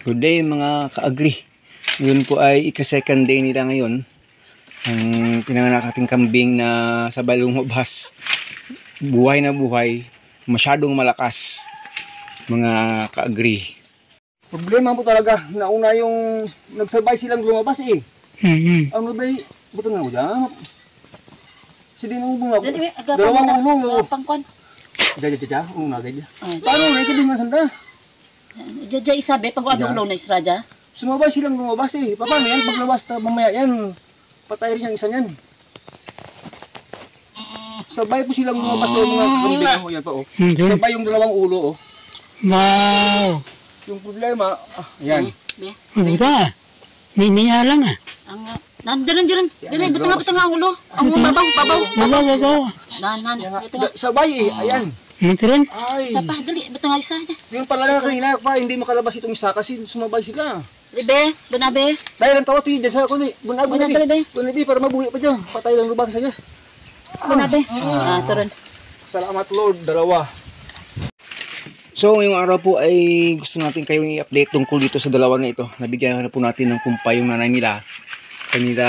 Good day mga ka-agri. Ngayon po ay ika-second day nila ngayon. Ang pinanganak ating kambing na sabay lumabas. Buhay na buhay. Masyadong malakas. Mga ka-agri. Problema po talaga. Nauna yung nagsabay silang lumabas eh. Ano ba yung... Buto nga mo dyan. Sige na mo bunga. Dalawang ulo. Pangkon. Jaja. Una gaya. Paano na ito din masanda? Jaja isabi pag ano na israja. Sumabay silang lumabas eh. Paano yan? Paglabas na mamaya yan. Patay rin yung isa niyan. Sabay po silang lumabas o mga kambing. Oh, yan pa oh. Sabay yung dalawang ulo oh. Wow! Yung problema, yan. Buta. Miniya lang ah. Ang nandiyan Dili betul nga ang ulo. Ang babaw. Babaw. Nan. Sabay eh. Ayan. Matirin? Ay. Isa pa dali betul nga isa. Yung pala nga kanina pa, hindi makalabas itong isa kasi sumabay sila. Libe, bunabe. Dahil ang tawat yun dyan sa kundi. Bunabi para mabuhi pa dyan. Patay lang lubang sa dyan. Bunabe. Turon. Salamat Lord, dalawa. So ngayong araw po ay gusto natin kayong i-update tungkol dito sa dalawa na ito. Nabigyan na po natin ng kumpay yung nanay nila. Kanila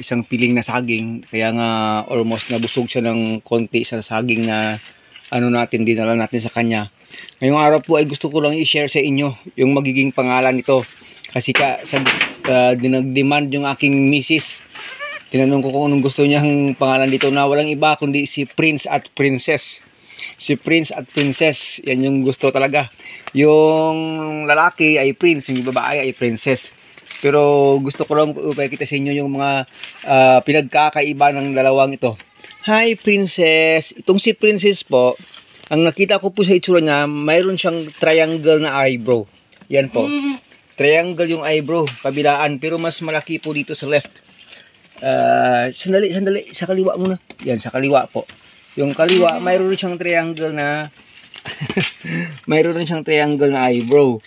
isang piling na saging. Kaya nga almost nabusog siya ng konti sa saging na ano natin, dinala natin sa kanya. Ngayong araw po ay gusto ko lang i-share sa inyo yung magiging pangalan nito. Kasi dinag-demand yung aking misis. Tinanong ko kung anong gusto niyang pangalan dito na walang iba kundi si Prince at Princess. Si Prince at Princess, yan yung gusto talaga. Yung lalaki ay Prince, yung babae ay Princess. Pero gusto ko lang ipakita sa inyo yung mga pinagkakaiba ng dalawang ito. Hi Princess! Itong si Princess po, ang nakita ko po sa itsura niya, mayroon siyang triangle na eyebrow. Yan po. Triangle yung eyebrow, kabilaan. Pero mas malaki po dito sa left. Sandali. Sa kaliwa muna. Yan, sa kaliwa po. Yung kaliwa, mayroon siyang triangle na mayroon siyang triangle na eyebrow.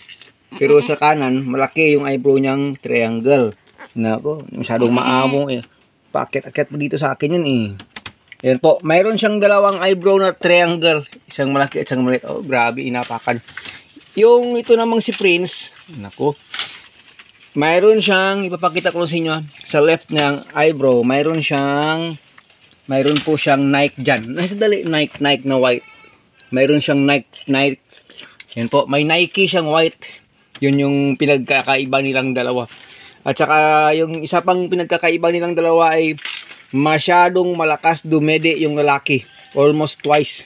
Pero sa kanan, malaki yung eyebrow niyang triangle. Nako, masyadong maamong eh. Paakit-akit po dito sa akin yan eh. Yan po, mayroon siyang dalawang eyebrow na triangle. Isang malaki at isang maliit. Oh, grabe, inapakan. Yung ito namang si Prince, nako. Mayroon siyang, ipapakita ko sa inyo, sa left ng eyebrow, mayroon po siyang Nike dyan. Nasadali, Nike na white. Mayroon siyang Nike. Yan po, may Nike siyang white. Yun yung pinagkakaiba nilang dalawa. At saka yung isa pang pinagkakaiba nilang dalawa ay masyadong malakas dumede yung lalaki. Almost twice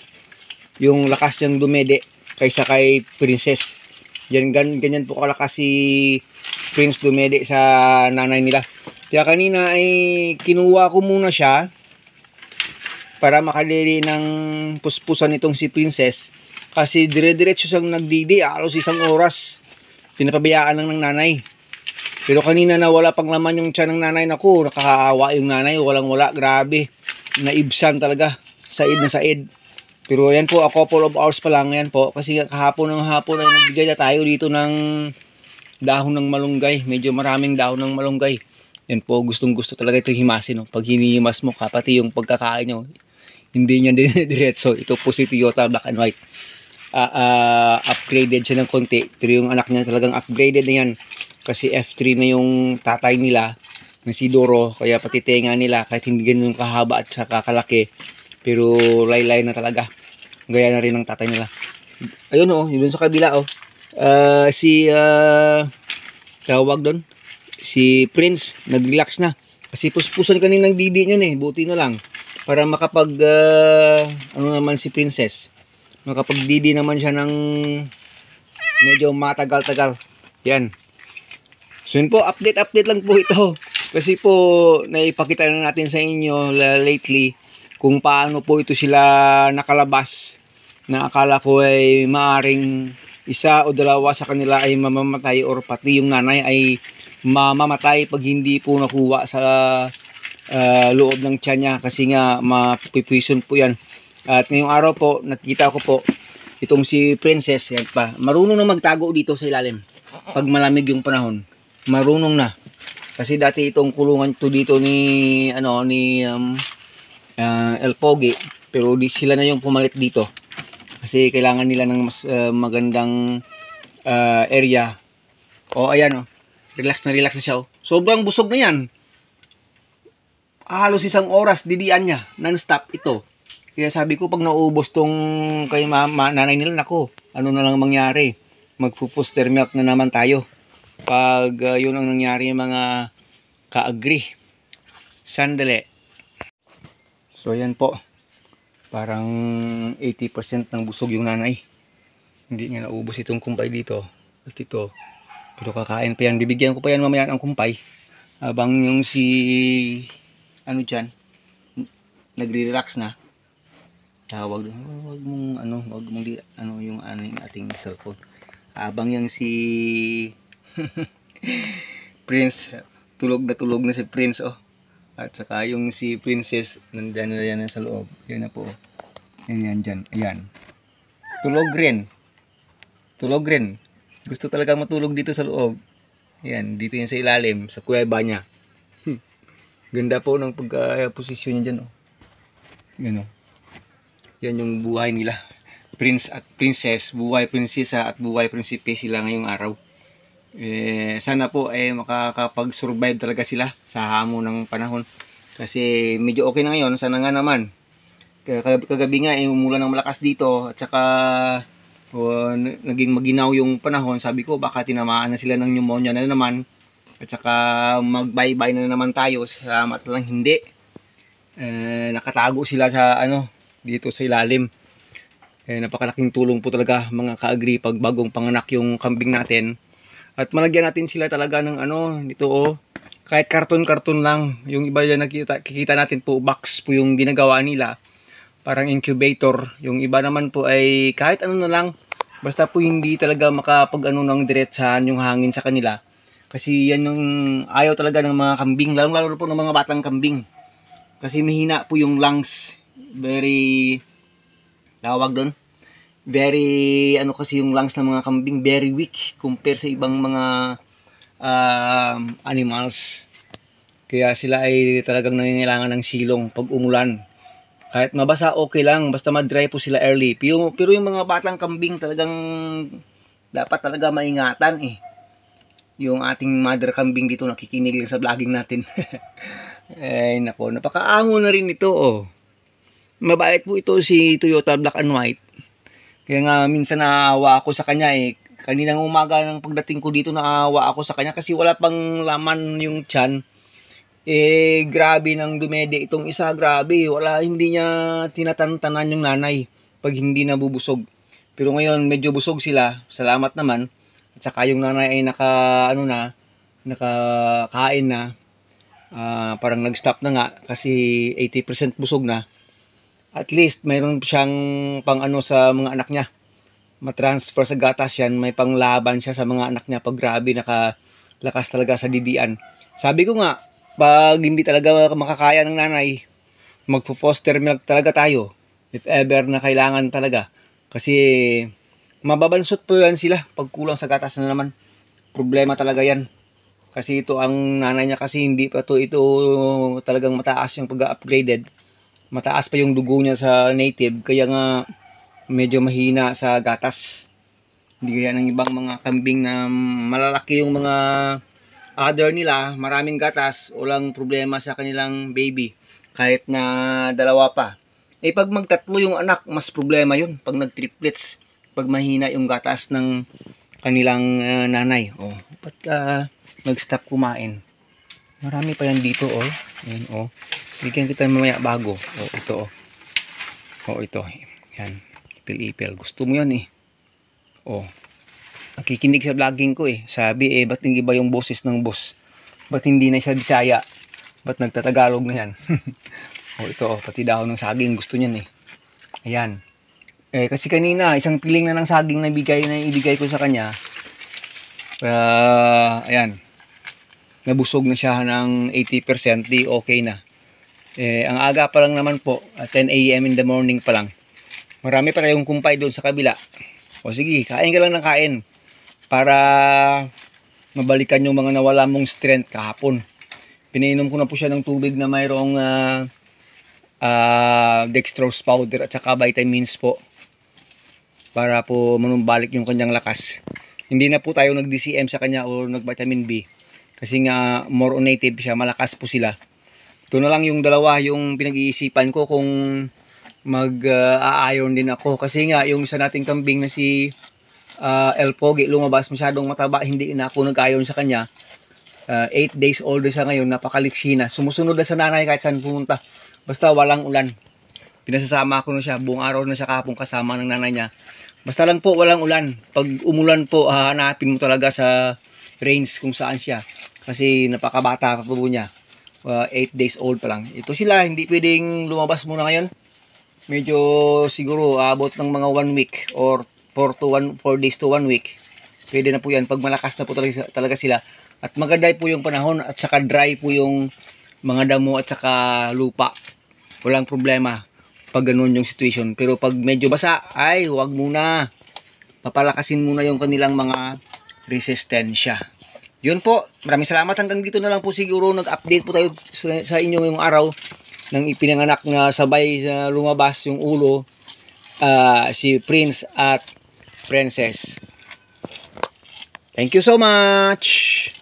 yung lakas niyang dumede kaysa kay Princess. Ganyan po kalakas si Prince dumede sa nanay nila. Kaya kanina ay kinuha ko muna siya para makadili ng puspusan nitong si Princess. Kasi dire-diretso siyang nagdidi. Alos isang oras. Pinapabayaan lang ng nanay. Pero kanina na wala pang laman yung tiyan ng nanay. Naku, nakakaawa yung nanay. Walang-wala. Grabe. Naibsan talaga. Said na said. Pero yan po, a couple of hours pa lang yan po. Kasi kahapon ng hapon ay nagbigay na tayo dito ng dahon ng malunggay. Medyo maraming dahon ng malunggay. Yan po, gustong-gusto talaga ito himasin. No? Pag hinihimas mo, pati yung pagkakain nyo, hindi niya diretso. Ito po si Toyota Black and White. Upgraded siya ng konti. Pero yung anak niya talagang upgraded na yan. Kasi F3 na yung tatay nila na si Doro. Kaya pati tenga nila kahit hindi ganun kahaba at saka kalaki. Pero laylay na talaga. Gaya na rin ng tatay nila. Ayun oh, yun sa kabila oh. Tawag doon. Si Prince, nag-relax na. Kasi puspusan kaninang didi niyan eh. Buti na lang. Para makapag, ano naman si Princess. Makapag-didi naman siya ng medyo matagal-tagal. Yan. So yun po, update lang po ito. Kasi po, naipakita na natin sa inyo lately kung paano po ito sila nakalabas. Na akala ko ay maaring isa o dalawa sa kanila ay mamamatay or pati yung nanay ay mamamatay pag hindi po nakuha sa loob ng tiyan niya kasi nga mapipison po yan. At ngayong araw po nakita ko po itong si Princess, yan pa, marunong na magtago dito sa ilalim pag malamig yung panahon. Marunong na kasi dati itong kulungan to dito ni El Pogi, pero sila na yung pumalit dito kasi kailangan nila ng mas magandang area. O ayan o. Relax na siya o. Sobrang busog na yan. Halos 1 oras didian niya. Non-stop ito. Kaya sabi ko pag naubos tong kay nanay nila, nako, ano na lang mangyari. Magpo-foster milk na naman tayo. Pag yun ang nangyari mga ka-agree. Sandali. So ayan po. Parang 80% ng busog yung nanay. Hindi niya naubos itong kumpay dito. At ito. Pero kakain pa yan. Bibigyan ko pa yan mamaya ng kumpay. Habang yung si ano dyan, nagre-relax na. Wag mong yung ating cellphone. Habang yung si Prince, tulog na si Prince oh. At saka yung si Princess nandiyan na yan sa loob. Yan na po. Yan dyan. Ayan. Tulog rin. Gusto talaga matulog dito sa loob. Ayan. Dito yan sa ilalim. Sa kuweba niya. Ganda po ng pagka-posisyon niya dyan. Oh. Yan oh. Yan yung buhay nila. Prince at Princess. Buhay prinsesa at buhay prinsipe sila ngayong araw. Sana po makakapag-survive talaga sila sa hamon ng panahon. Kasi medyo okay na ngayon. Sana nga naman. Kagabi nga umulan ng malakas dito. At saka naging maginaw yung panahon. Sabi ko baka tinamaan na sila ng pneumonia na naman. At saka mag-bye-bye na naman tayo. Salamat lang hindi. Nakatago sila sa dito sa ilalim. Napakalaking tulong po talaga mga ka-agree pag bagong panganak yung kambing natin. At malagyan natin sila talaga ng dito oh. Kahit karton-karton lang. Yung iba dyan kikita natin po, box po yung ginagawa nila. Parang incubator. Yung iba naman po ay kahit ano na lang. Basta po hindi talaga makapag ng diretsahan yung hangin sa kanila. Kasi yan yung ayaw talaga ng mga kambing. Lalo po ng mga batang kambing. Kasi mahina po yung lungs. Very, tawag doon. Very, kasi yung lungs ng mga kambing, very weak compare sa ibang mga animals. Kaya sila ay talagang nangangailangan ng silong pag umulan. Kahit mabasa, okay lang. Basta ma-dry po sila early. Pero yung mga batang kambing talagang dapat talaga maingatan eh. Yung ating mother kambing dito nakikinig lang sa vlogging natin. Ay nako, napakaango na rin ito oh. Mabait po ito si Toyota Black and White. Kaya nga minsan naawa ako sa kanya eh. Kaninang umaga ng pagdating ko dito naawa ako sa kanya kasi wala pang laman yung tiyan. Grabe nang dumede itong isa, grabe. Hindi niya tinatantanan yung nanay pag hindi nabubusog. Pero ngayon medyo busog sila. Salamat naman. At saka yung nanay ay nakakain na. Parang nag-stop na nga kasi 80% busog na. At least mayroon siyang pang sa mga anak niya. Matransfer sa gatas yan, may panglaban siya sa mga anak niya pag grabe nakalakas talaga sa didian. Sabi ko nga, pag hindi talaga makakaya ng nanay, magpo-foster milk talaga tayo. If ever na kailangan talaga. Kasi mababansot po yan sila pag kulang sa gatas na naman. Problema talaga yan. Kasi ito ang nanay niya kasi hindi pa ito talagang mataas yung pag-upgraded. Mataas pa yung dugo niya sa native kaya nga medyo mahina sa gatas. Hindi kaya ng ibang mga kambing na malalaki yung mga other nila, maraming gatas, walang problema sa kanilang baby kahit na dalawa pa. Pag magtatlo yung anak, mas problema yun pag nag-triplets, pag mahina yung gatas ng kanilang nanay. Ba't nag-stop kumain? Marami pa yan dito Ayan bigyan kita mamaya bago. Ito ito. Yan. Ipil-ipil. Gusto mo yan eh. Nakikinig sa vlogging ko eh. Sabi ba't hindi iba yung boses ng boss? Ba't hindi na siya Bisaya? Ba't nagtatagalog na yan? Ito pati dahon ng saging. Gusto niyan eh. Ayan. Kasi kanina, isang piling na ng saging na ibigay ko sa kanya. Ayan. Nabusog na siya ng 80%. Di okay na. Ang aga pa lang naman po, 10 AM in the morning pa lang. Marami pa tayong kumpay doon sa kabila. Sige, kain ka lang ng kain. Para mabalikan yung mga nawala mong strength kahapon. Pinainom ko na po siya ng tubig na mayroong dextrose powder at saka vitamins po. Para po manumbalik yung kanyang lakas. Hindi na po tayo nag-DCM sa kanya o nag-vitamin B. Kasi nga more on native siya, malakas po sila. Ito na lang yung dalawa yung pinag-iisipan ko kung mag-aayon din ako. Kasi nga yung isa nating kambing na si El Pogi lumabas, masyadong mataba, hindi na ako nag-ayon sa kanya. 8 days old siya ngayon, napakaliksi na. Sumusunod na sa nanay kahit saan pumunta. Basta walang ulan. Pinasasama ko na siya, buong araw na siya kahapon kasama ng nanay niya. Basta lang po walang ulan. Pag umulan po, hanapin mo talaga sa range kung saan siya. Kasi napakabata pa po niya. 8 days old pa lang. Ito sila, hindi pwedeng lumabas muna ngayon. Medyo siguro abot ng mga 1 week or 4 days to 1 week. Pwede na po yan pag malakas na po talaga sila. At maganda po yung panahon at saka dry po yung mga damo at saka lupa. Walang problema pag ganun yung situation. Pero pag medyo basa, ay huwag muna. Papalakasin muna yung kanilang mga resistensya. Yun po, maraming salamat. Hanggang dito na lang po siguro. Nag-update po tayo sa inyo yung araw nang ipinanganak na sabay sa lumabas yung ulo, si Prince at Princess. Thank you so much.